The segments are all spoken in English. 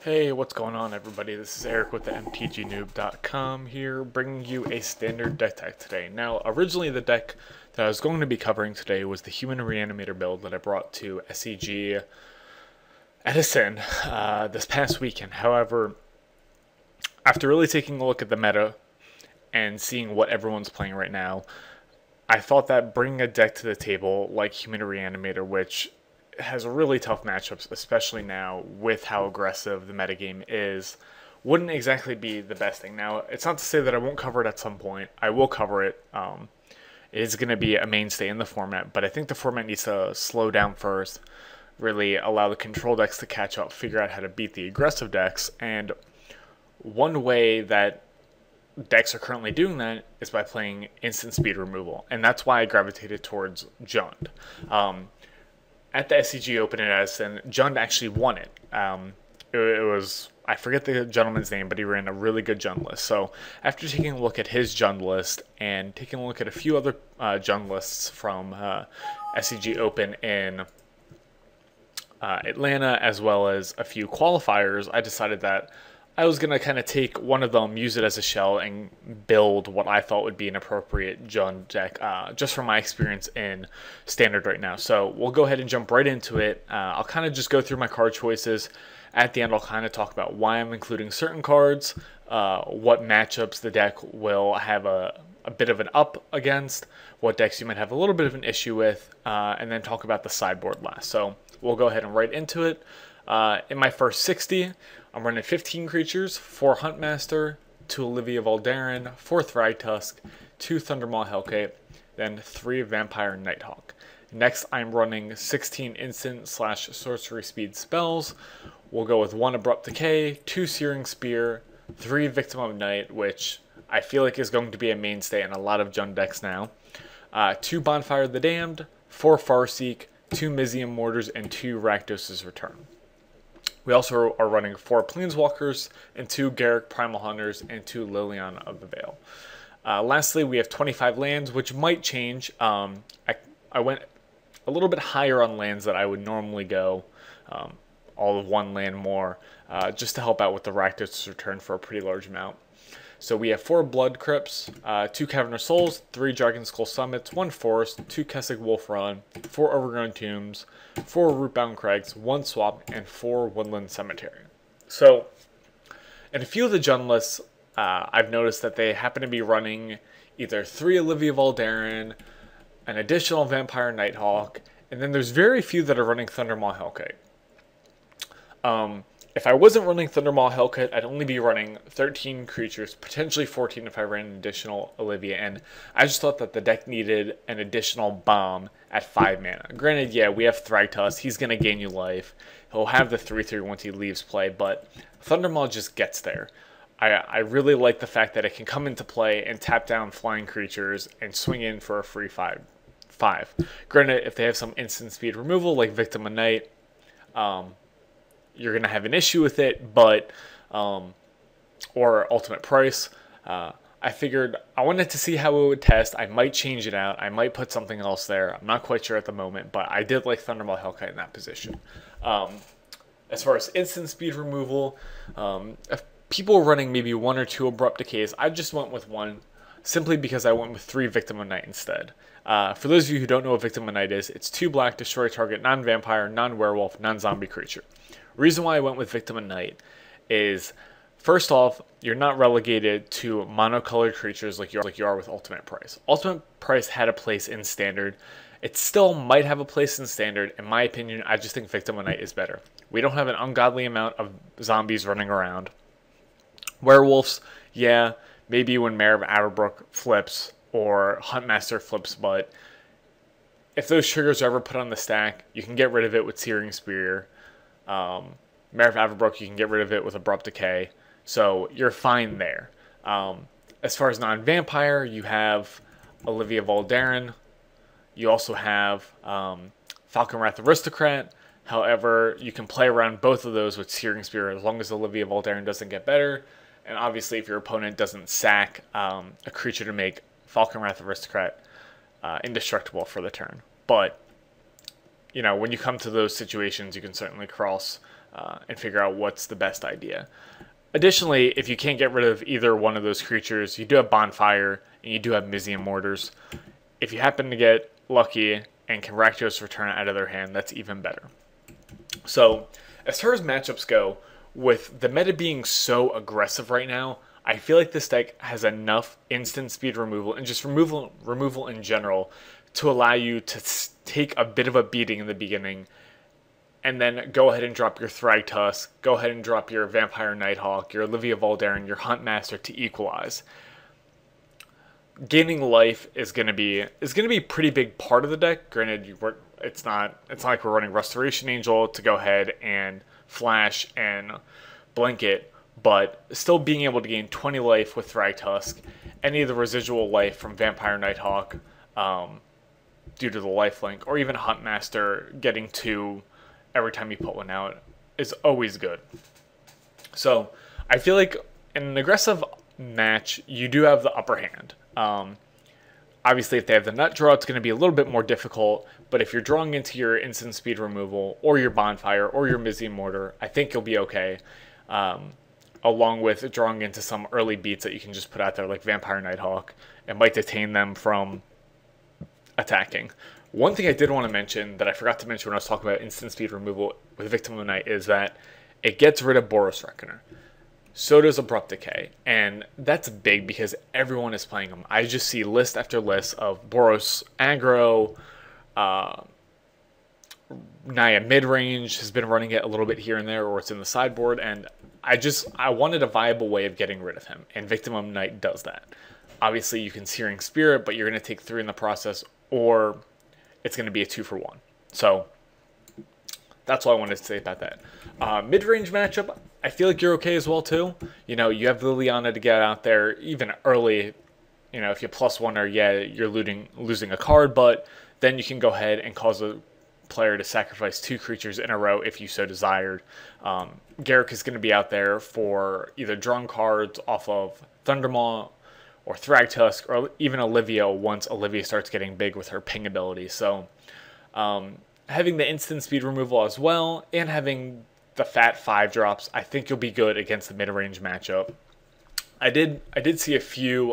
Hey, what's going on everybody? This is Eric with the mtgnoob.com here, bringing you a standard deck today. Now, originally the deck that I was going to be covering today was the Human Reanimator build that I brought to SCG Edison this past weekend. However, after really taking a look at the meta and seeing what everyone's playing right now, I thought that bringing a deck to the table like Human Reanimator, which has really tough matchups, especially now with how aggressive the metagame is, wouldn't exactly be the best thing. Now, it's not to say that I won't cover it at some point. I will cover it. It is going to be a mainstay in the format, but I think the format needs to slow down first, really allow the control decks to catch up, figure out how to beat the aggressive decks, and one way that decks are currently doing that is by playing instant speed removal, and that's why I gravitated towards Jund. At the SCG Open in Edison, Jund actually won it. It was, I forget the gentleman's name, but he ran a really good Jund list. So after taking a look at his Jund list and taking a look at a few other Jund lists from SCG Open in Atlanta, as well as a few qualifiers, I decided that I was going to kind of take one of them, use it as a shell, and build what I thought would be an appropriate Jund deck, just from my experience in Standard right now. So we'll go ahead and jump right into it. I'll kind of just go through my card choices. At the end, I'll kind of talk about why I'm including certain cards, what matchups the deck will have a bit of an up against, what decks you might have a little bit of an issue with, and then talk about the sideboard last. So we'll go ahead and right into it. In my first 60, I'm running 15 creatures, 4 Huntmaster, 2 Olivia Voldaren, 4 Thragtusk, 2 Thundermaw Hellcape, then 3 Vampire Nighthawk. Next, I'm running 16 instant/sorcery speed spells. We'll go with 1 Abrupt Decay, 2 Searing Spear, 3 Victim of Night, which I feel like is going to be a mainstay in a lot of Jund decks now, 2 Bonfire of the Damned, 4 Farseek, 2 Mizium Mortars, and 2 Rakdos' Return. We also are running 4 Planeswalkers and 2 Garruk Primal Hunters and 2 Liliana of the Veil. Lastly, we have 25 lands, which might change. I went a little bit higher on lands that I would normally go, all of 1 land more, just to help out with the Rakdos' Return for a pretty large amount. So we have 4 Blood Crypts, 2 Cavern of Souls, 3 Dragon Skull Summits, 1 Forest, 2 Kessig Wolf Run, 4 Overgrown Tombs, 4 Rootbound Crags, 1 Swamp, and 4 Woodland Cemetery. So, in a few of the Jund lists, I've noticed that they happen to be running either 3 Olivia Voldaren, an additional Vampire Nighthawk, and then there's very few that are running Thundermaw Hellcape. If I wasn't running Thundermaw Hellcat, I'd only be running 13 creatures, potentially 14 if I ran an additional Olivia, and I just thought that the deck needed an additional bomb at 5 mana. Granted, yeah, we have Thragtusk, he's going to gain you life, he'll have the 3/3 once he leaves play, but Thundermaw just gets there. I really like the fact that it can come into play and tap down flying creatures and swing in for a free 5. Granted, if they have some instant speed removal like Victim of Night, you're going to have an issue with it, but, or Ultimate Price. I figured I wanted to see how it would test. I might change it out. I might put something else there. I'm not quite sure at the moment, but I did like Thundermaw Hellkite in that position. As far as instant speed removal, if people were running maybe 1 or 2 Abrupt Decays, I just went with 1, simply because I went with 3 Victim of Night instead. For those of you who don't know what Victim of Night is, it's 2 black, destroy target non-vampire, non-werewolf, non-zombie creature. Reason why I went with Victim of Night is, first off, you're not relegated to monocolored creatures like you are with Ultimate Price. Ultimate Price had a place in Standard. It still might have a place in Standard. In my opinion, I just think Victim of Night is better. We don't have an ungodly amount of zombies running around. Werewolves, yeah, maybe when Mare of Aberbrook flips or Huntmaster flips, but if those triggers are ever put on the stack, you can get rid of it with Searing Spear. Mare of Aberbrook, you can get rid of it with Abrupt Decay, so you're fine there. As far as non-vampire, you have Olivia Voldaren. You also have Falconwrath Aristocrat. However, you can play around both of those with Searing Spear as long as Olivia Voldaren doesn't get better. And obviously, if your opponent doesn't sack a creature to make Falconwrath Aristocrat indestructible for the turn. But you know, when you come to those situations, you can certainly cross and figure out what's the best idea. Additionally, if you can't get rid of either one of those creatures, you do have Bonfire and you do have Mizzium Mortars. If you happen to get lucky and can Rakdos return it out of their hand, that's even better. So, as far as matchups go, with the meta being so aggressive right now, I feel like this deck has enough instant speed removal and just removal in general to allow you to take a bit of a beating in the beginning and then go ahead and drop your Thragtusk, go ahead and drop your Vampire Nighthawk, your Olivia Voldaren, your Huntmaster to equalize. Gaining life is going to be a pretty big part of the deck. Granted, it's not like we're running Restoration Angel to go ahead and flash and blanket, but still being able to gain 20 life with Thragtusk, any of the residual life from Vampire Nighthawk due to the lifelink, or even Huntmaster getting 2 every time you put one out is always good. So I feel like in an aggressive match, you do have the upper hand. Obviously, if they have the nut draw, it's going to be a little bit more difficult, but if you're drawing into your instant speed removal, or your Bonfire, or your Mizzium Mortar, I think you'll be okay, along with drawing into some early beats that you can just put out there, like Vampire Nighthawk. It might detain them from attacking. One thing I did want to mention that I forgot to mention when I was talking about instant speed removal with Victim of the Night is that it gets rid of Boros Reckoner. So does Abrupt Decay, and that's big because everyone is playing them. I just see list after list of Boros aggro, Naya Midrange has been running it a little bit here and there, or it's in the sideboard, and I wanted a viable way of getting rid of him, and Victim of the Night does that. Obviously, you can Searing Spirit, but you're going to take 3 in the process, or it's going to be a 2-for-1. So that's all I wanted to say about that. Mid-range matchup, I feel like you're okay as well too. You know, you have Liliana to get out there even early. You know, if you +1 or yeah, you're losing a card, but then you can go ahead and cause a player to sacrifice 2 creatures in a row if you so desired. Garruk is going to be out there for either drawing cards off of Thundermaw or Thragtusk, or even Olivia once Olivia starts getting big with her ping ability. So having the instant speed removal as well, and having the fat 5 drops, I think you'll be good against the mid-range matchup. I did see a few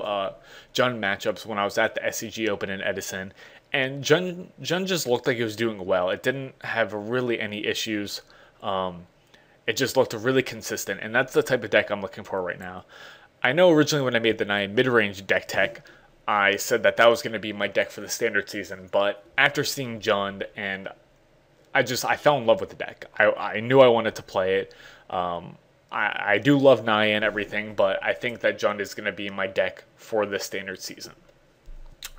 Jund matchups when I was at the SCG Open in Edison, and Jund just looked like he was doing well. It didn't have really any issues. It just looked really consistent, and that's the type of deck I'm looking for right now. I know originally when I made the 9 mid-range deck tech, I said that was going to be my deck for the standard season, but after seeing Jund, and I fell in love with the deck. I knew I wanted to play it. I do love Naya and everything, but I think that Jund is going to be my deck for the standard season.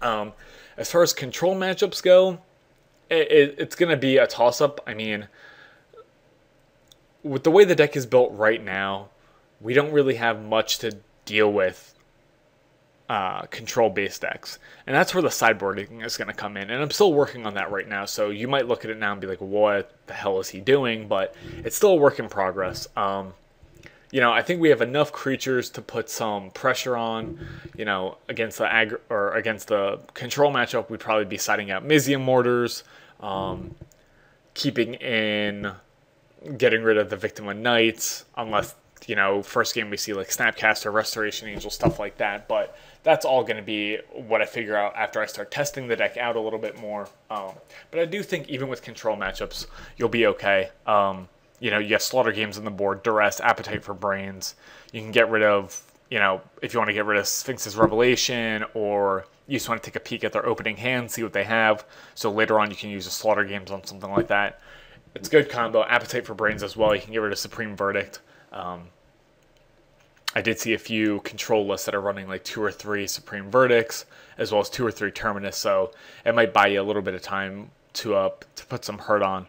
As far as control matchups go, it's going to be a toss-up. I mean, with the way the deck is built right now, we don't really have much to deal with control-based decks. And that's where the sideboarding is going to come in. And I'm still working on that right now, so you might look at it now and be like, what the hell is he doing? But it's still a work in progress. You know, I think we have enough creatures to put some pressure on. You know, against the control matchup, we'd probably be siding out Mizzium Mortars, keeping in getting rid of the Victim of Nights, unless, you know, first game we see like Snapcaster, Restoration Angel, stuff like that. But that's all going to be what I figure out after I start testing the deck out a little bit more. But I do think even with control matchups, you'll be okay. You know, you have Slaughter Games on the board, Duress, Appetite for Brains. You can get rid of, you know, if you want to get rid of Sphinx's Revelation, or you just want to take a peek at their opening hand, see what they have. So later on you can use a Slaughter Games on something like that. It's a good combo. Appetite for Brains as well. You can get rid of Supreme Verdict. I did see a few control lists that are running like 2 or 3 Supreme Verdicts, as well as 2 or 3 Terminus, so it might buy you a little bit of time to put some hurt on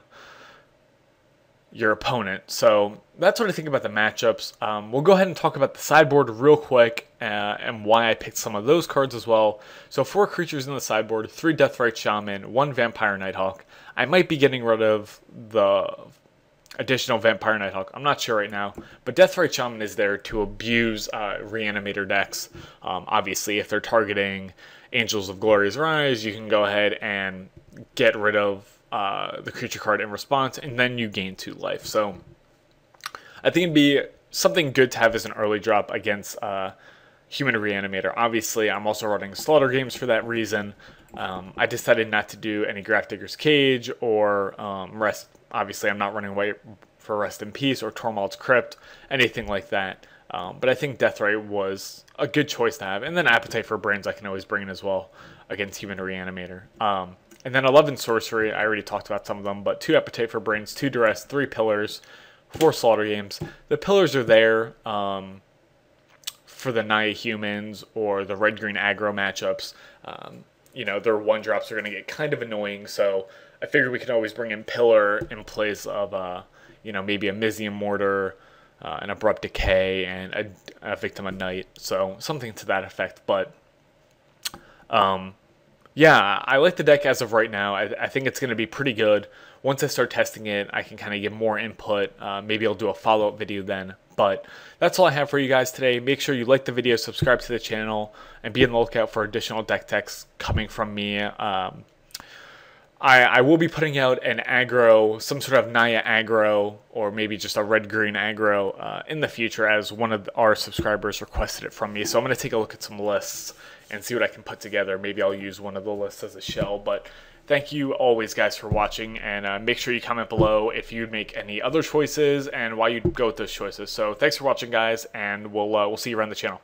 your opponent. So that's what I think about the matchups. We'll go ahead and talk about the sideboard real quick, and why I picked some of those cards as well. So 4 creatures in the sideboard, 3 Deathrite Shaman, 1 Vampire Nighthawk. I might be getting rid of the additional Vampire Nighthawk. I'm not sure right now, but Deathrite Shaman is there to abuse Reanimator decks. Obviously, if they're targeting Angels of Glorious Rise, you can go ahead and get rid of the creature card in response, and then you gain 2 life. So I think it'd be something good to have as an early drop against Human Reanimator. Obviously, I'm also running Slaughter Games for that reason. I decided not to do any Grafdigger's Cage or Rest. Obviously, I'm not running away for Rest in Peace or Tormald's Crypt, anything like that. But I think Deathrite was a good choice to have. And then Appetite for Brains I can always bring in as well against Human Reanimator. And then 11 Sorcery, I already talked about some of them, but 2 Appetite for Brains, 2 Duress, 3 Pillars, 4 Slaughter Games. The Pillars are there for the Naya Humans or the red-green aggro matchups. You know, their 1-drops are going to get kind of annoying, so I figured we could always bring in Pillar in place of, you know, maybe a Mizium Mortar, an Abrupt Decay, and a Victim of Night. So something to that effect, but yeah, I like the deck as of right now. I think it's going to be pretty good. Once I start testing it, I can kind of get more input. Maybe I'll do a follow-up video then. But that's all I have for you guys today. Make sure you like the video, subscribe to the channel, and be on the lookout for additional deck techs coming from me. I will be putting out an aggro, some sort of Naya aggro, or maybe just a red-green aggro in the future, as one of our subscribers requested it from me. So I'm going to take a look at some lists and see what I can put together. Maybe I'll use one of the lists as a shell. But thank you always, guys, for watching. And make sure you comment below if you'd make any other choices and why you'd go with those choices. So thanks for watching, guys, and we'll see you around the channel.